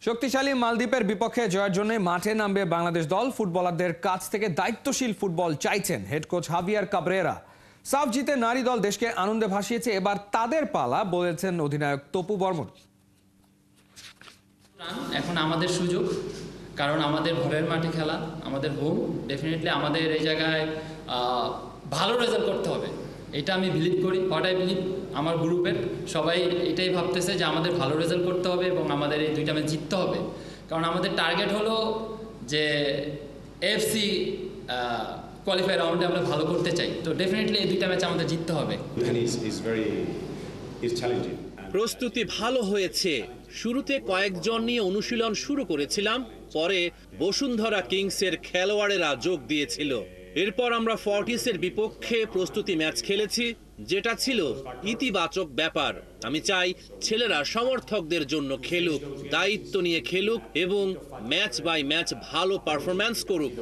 শক্তিশালী মালদ্বীপের বিপক্ষে জয়ের জন্য মাঠে নামবে বাংলাদেশ দল। ফুটবলারদের কাছ থেকে দায়িত্বশীল ফুটবল চাইছেন হেড কোচ হাভিয়ার কাবরেরা। সাফ জিতে নারী দল দেশকে আনন্দে ভাসিয়েছে, এবার তাদের পালা, বলেছেন অধিনায়ক তপু বর্মন। এখন আমাদের সুযোগ, কারণ আমাদের ঘরের মাঠে খেলা, আমাদের হোম। ডেফিনেটলি আমাদের এই জায়গায় ভালো রেজাল্ট করতে হবে, এটা আমি বিলিভ করি। হোয়াট আই বিলিভ, আমার গ্রুপের সবাই এটাই ভাবতেছে যে আমাদের ভালো রেজাল্ট করতে হবে এবং আমাদের এই দুইটা ম্যাচ জিততে হবে। কারণ আমাদের টার্গেট হলো যে এফসি কোয়ালিফাই রাউন্ডে আমরা ভালো করতে চাই। তো ডেফিনেটলি এই দুইটা ম্যাচ আমাদের জিততে হবে। প্রস্তুতি ভালো হয়েছে। শুরুতে কয়েকজন নিয়ে অনুশীলন শুরু করেছিলাম, পরে বসুন্ধরা কিংসের খেলোয়াড়েরা যোগ দিয়েছিল। এরপর আমরা ফর্টিসের বিপক্ষে প্রস্তুতি ম্যাচ খেলেছি, যেটা ছিল ইতিবাচক ব্যাপার। আমি চাই ছেলেরা সমর্থকদের জন্য খেলুক, দায়িত্ব নিয়ে খেলুক এবং ম্যাচ বাই ম্যাচ ভালো পারফরম্যান্স করুক।